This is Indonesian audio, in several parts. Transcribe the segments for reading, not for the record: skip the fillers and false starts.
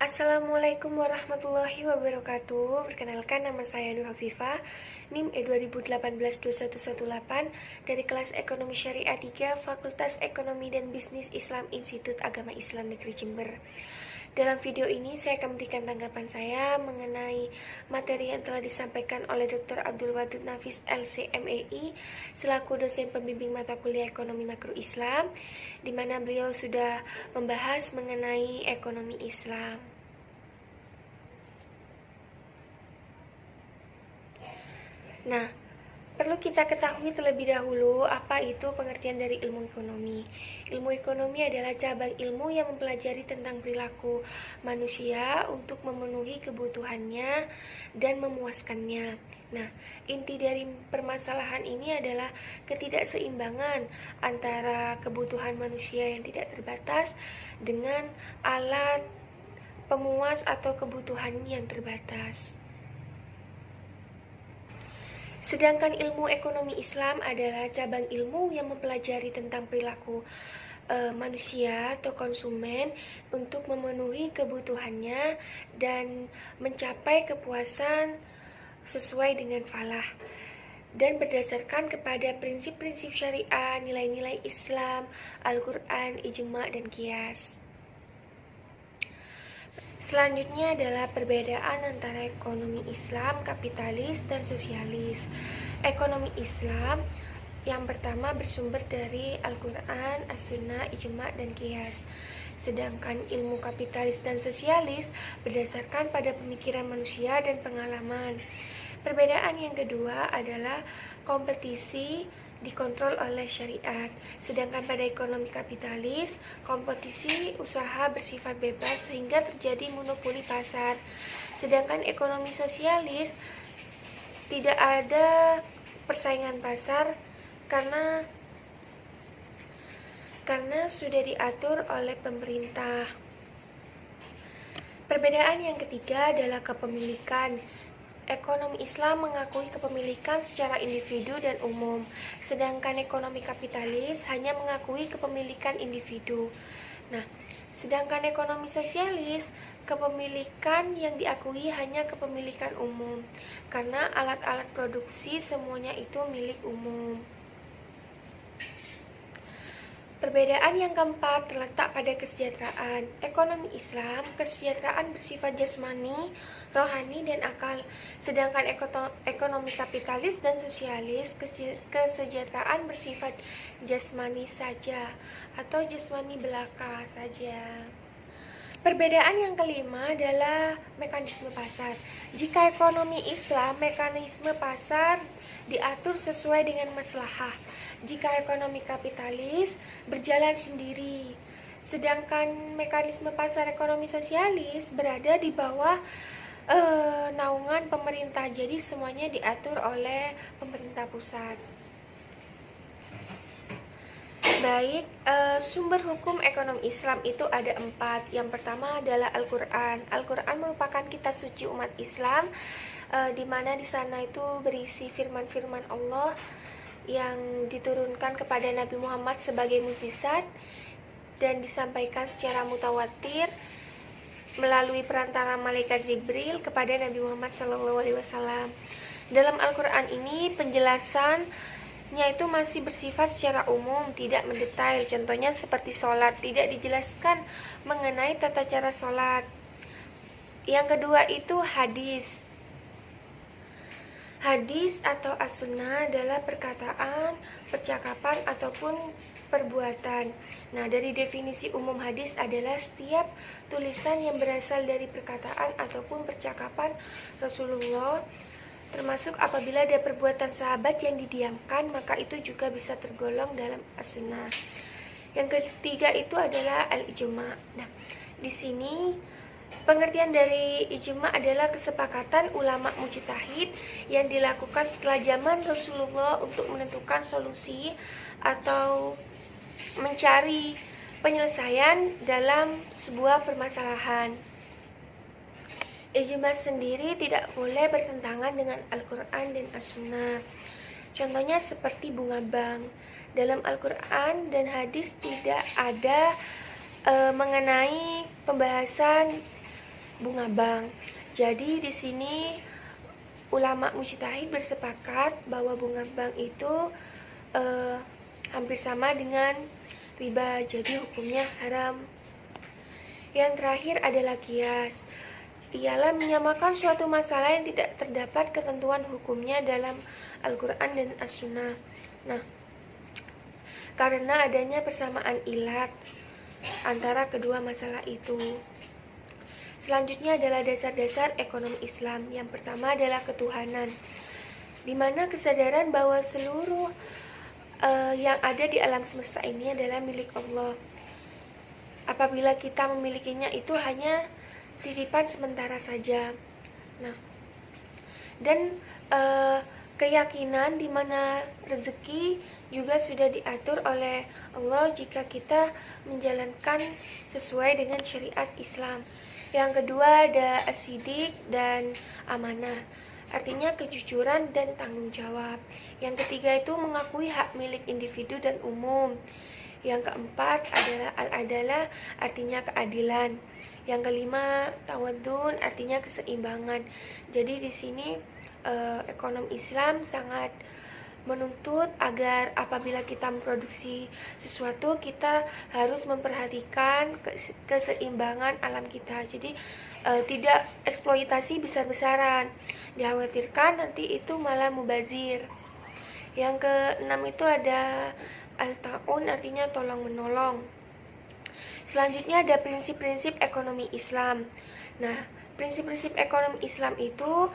Assalamualaikum warahmatullahi wabarakatuh. Perkenalkan, nama saya Nur Hafifah, NIM E2018-2118 dari kelas Ekonomi Syariah 3, Fakultas Ekonomi dan Bisnis Islam Institut Agama Islam Negeri Jember. Dalam video ini saya akan memberikan tanggapan saya mengenai materi yang telah disampaikan oleh Dr. Abdul Wadud Nafis LC.MEI selaku dosen pembimbing mata kuliah Ekonomi Makro Islam, di mana beliau sudah membahas mengenai ekonomi Islam. Nah, perlu kita ketahui terlebih dahulu apa itu pengertian dari ilmu ekonomi. Ilmu ekonomi adalah cabang ilmu yang mempelajari tentang perilaku manusia untuk memenuhi kebutuhannya dan memuaskannya. Nah, inti dari permasalahan ini adalah ketidakseimbangan antara kebutuhan manusia yang tidak terbatas dengan alat pemuas atau kebutuhan yang terbatas. Sedangkan ilmu ekonomi Islam adalah cabang ilmu yang mempelajari tentang perilaku manusia atau konsumen untuk memenuhi kebutuhannya dan mencapai kepuasan sesuai dengan falah, dan berdasarkan kepada prinsip-prinsip syariah, nilai-nilai Islam, Al-Quran, ijma' dan qiyas. Selanjutnya adalah perbedaan antara ekonomi Islam, kapitalis, dan sosialis. Ekonomi Islam yang pertama bersumber dari Al-Quran, As-Sunnah, Ijma' dan Qiyas. Sedangkan ilmu kapitalis dan sosialis berdasarkan pada pemikiran manusia dan pengalaman. Perbedaan yang kedua adalah kompetisi dikontrol oleh syariat. Sedangkan pada ekonomi kapitalis, kompetisi usaha bersifat bebas sehingga terjadi monopoli pasar. Sedangkan ekonomi sosialis tidak ada persaingan pasar karena sudah diatur oleh pemerintah. Perbedaan yang ketiga adalah kepemilikan. Ekonomi Islam mengakui kepemilikan secara individu dan umum, sedangkan ekonomi kapitalis hanya mengakui kepemilikan individu. Nah, sedangkan ekonomi sosialis, kepemilikan yang diakui hanya kepemilikan umum, karena alat-alat produksi semuanya itu milik umum. Perbedaan yang keempat terletak pada kesejahteraan. Ekonomi Islam, kesejahteraan bersifat jasmani, rohani, dan akal. Sedangkan ekonomi kapitalis dan sosialis, kesejahteraan bersifat jasmani saja atau jasmani belaka saja. Perbedaan yang kelima adalah mekanisme pasar. Jika ekonomi Islam, mekanisme pasar diatur sesuai dengan maslahah. Jika ekonomi kapitalis berjalan sendiri. Sedangkan mekanisme pasar ekonomi sosialis berada di bawah naungan pemerintah. Jadi semuanya diatur oleh pemerintah pusat. Baik, sumber hukum ekonomi Islam itu ada 4. Yang pertama adalah Al-Quran. Al-Quran merupakan kitab suci umat Islam, di mana di sana itu berisi firman-firman Allah yang diturunkan kepada Nabi Muhammad sebagai mukjizat dan disampaikan secara mutawatir melalui perantara malaikat Jibril kepada Nabi Muhammad SAW. Dalam Al-Quran ini penjelasannya itu masih bersifat secara umum, tidak mendetail. Contohnya seperti sholat, tidak dijelaskan mengenai tata cara sholat. Yang kedua itu hadis. Hadis atau as-sunnah adalah perkataan, percakapan, ataupun perbuatan. Nah, dari definisi umum hadis adalah setiap tulisan yang berasal dari perkataan ataupun percakapan Rasulullah, termasuk apabila ada perbuatan sahabat yang didiamkan, maka itu juga bisa tergolong dalam as-sunnah. Yang ketiga itu adalah al-ijma'. Nah, di sini pengertian dari ijma' adalah kesepakatan ulama mujtahid yang dilakukan setelah zaman Rasulullah untuk menentukan solusi atau mencari penyelesaian dalam sebuah permasalahan. Ijma' sendiri tidak boleh bertentangan dengan Al-Quran dan As-Sunnah. Contohnya seperti bunga bank. Dalam Al-Quran dan hadis tidak ada mengenai pembahasan bunga bank. Jadi di sini ulama mujtahid bersepakat bahwa bunga bank itu hampir sama dengan riba, jadi hukumnya haram. Yang terakhir adalah qiyas. Ialah menyamakan suatu masalah yang tidak terdapat ketentuan hukumnya dalam Al-Quran dan As-Sunnah. Nah, karena adanya persamaan ilat antara kedua masalah itu. Selanjutnya adalah dasar-dasar ekonomi Islam. Yang pertama adalah ketuhanan, di mana kesadaran bahwa seluruh yang ada di alam semesta ini adalah milik Allah. Apabila kita memilikinya itu hanya titipan sementara saja. Nah, dan keyakinan di mana rezeki juga sudah diatur oleh Allah jika kita menjalankan sesuai dengan syariat Islam. Yang kedua ada asidik dan amanah, artinya kejujuran dan tanggung jawab. Yang ketiga itu mengakui hak milik individu dan umum. Yang keempat adalah al-adalah, artinya keadilan. Yang kelima tawadun, artinya keseimbangan. Jadi di sini ekonom Islam sangat menuntut agar apabila kita memproduksi sesuatu kita harus memperhatikan keseimbangan alam kita. Jadi tidak eksploitasi besar-besaran. Dikhawatirkan nanti itu malah mubazir. Yang keenam itu ada al-ta'un, artinya tolong menolong. Selanjutnya ada prinsip-prinsip ekonomi Islam. Nah, prinsip-prinsip ekonomi Islam itu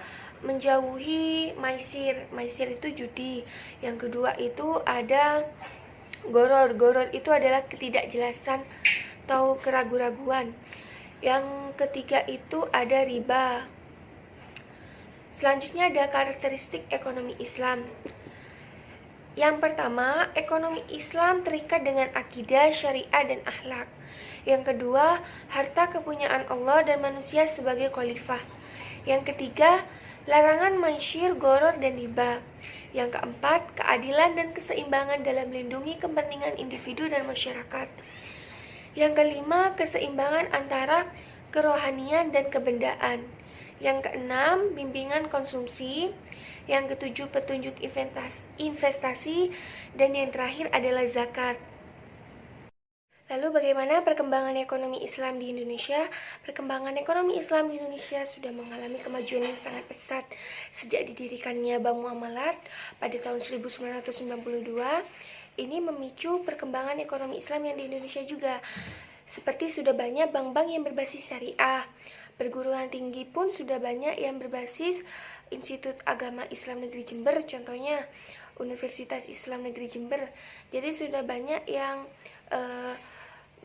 menjauhi maisir. Maisir itu judi. Yang kedua itu ada goror. Goror itu adalah ketidakjelasan atau keraguan-raguan. Yang ketiga itu ada riba. Selanjutnya ada karakteristik ekonomi Islam. Yang pertama, ekonomi Islam terikat dengan akidah, syariat, dan akhlak. Yang kedua, harta kepunyaan Allah dan manusia sebagai khalifah. Yang ketiga, larangan maisir, goror, dan riba. Yang keempat, keadilan dan keseimbangan dalam melindungi kepentingan individu dan masyarakat. Yang kelima, keseimbangan antara kerohanian dan kebendaan. Yang keenam, bimbingan konsumsi. Yang ketujuh, petunjuk investasi. Dan yang terakhir adalah zakat. Lalu bagaimana perkembangan ekonomi Islam di Indonesia? Perkembangan ekonomi Islam di Indonesia sudah mengalami kemajuan yang sangat pesat sejak didirikannya Bank Muamalat pada tahun 1992. Ini memicu perkembangan ekonomi Islam yang di Indonesia juga. Seperti sudah banyak bank-bank yang berbasis syariah. Perguruan tinggi pun sudah banyak yang berbasis Institut Agama Islam Negeri Jember, contohnya Universitas Islam Negeri Jember. Jadi sudah banyak yang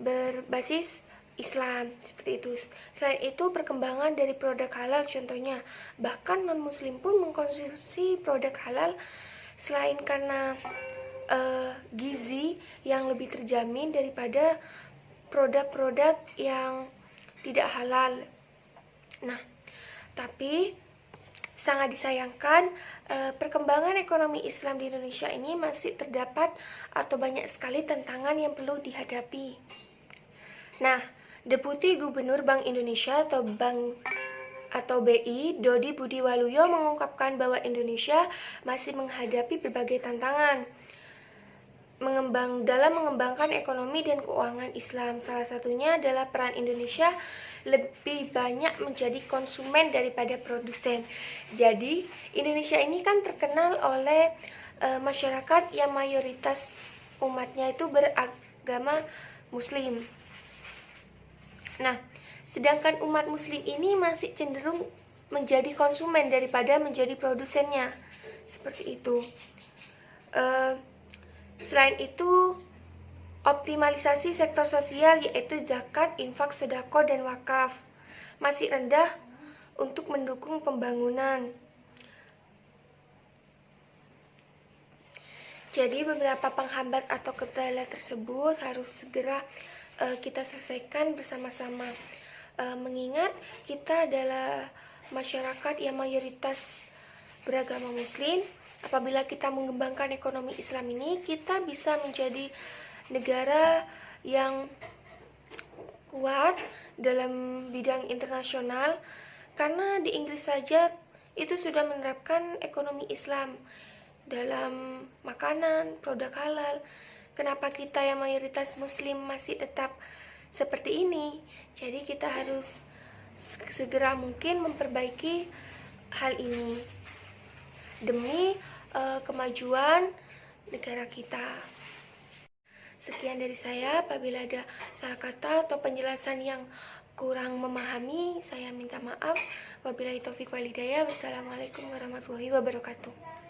berbasis Islam seperti itu. Selain itu perkembangan dari produk halal, contohnya bahkan non-muslim pun mengkonsumsi produk halal selain karena gizi yang lebih terjamin daripada produk-produk yang tidak halal. Nah, tapi sangat disayangkan perkembangan ekonomi Islam di Indonesia ini masih terdapat atau banyak sekali tantangan yang perlu dihadapi. Nah, Deputi Gubernur Bank Indonesia atau BI, Dodi Budi Waluyo mengungkapkan bahwa Indonesia masih menghadapi berbagai tantangan dalam mengembangkan ekonomi dan keuangan Islam. Salah satunya adalah peran Indonesia lebih banyak menjadi konsumen daripada produsen. Jadi Indonesia ini kan terkenal oleh masyarakat yang mayoritas umatnya itu beragama Muslim. Nah, sedangkan umat Muslim ini masih cenderung menjadi konsumen daripada menjadi produsennya. Seperti itu. Selain itu, optimalisasi sektor sosial yaitu zakat, infak, sedekah, dan wakaf masih rendah untuk mendukung pembangunan. Jadi beberapa penghambat atau kendala tersebut harus segera kita selesaikan bersama-sama. Mengingat kita adalah masyarakat yang mayoritas beragama Muslim. Apabila kita mengembangkan ekonomi Islam ini, kita bisa menjadi negara yang kuat dalam bidang internasional, karena di Inggris saja itu sudah menerapkan ekonomi Islam dalam makanan, produk halal. Kenapa kita yang mayoritas muslim masih tetap seperti ini? Jadi kita harus segera mungkin memperbaiki hal ini demi kemajuan negara kita. Sekian dari saya. Apabila ada salah kata atau penjelasan yang kurang memahami, saya minta maaf. Wabillahi taufiq walhidayah. Wassalamualaikum warahmatullahi wabarakatuh.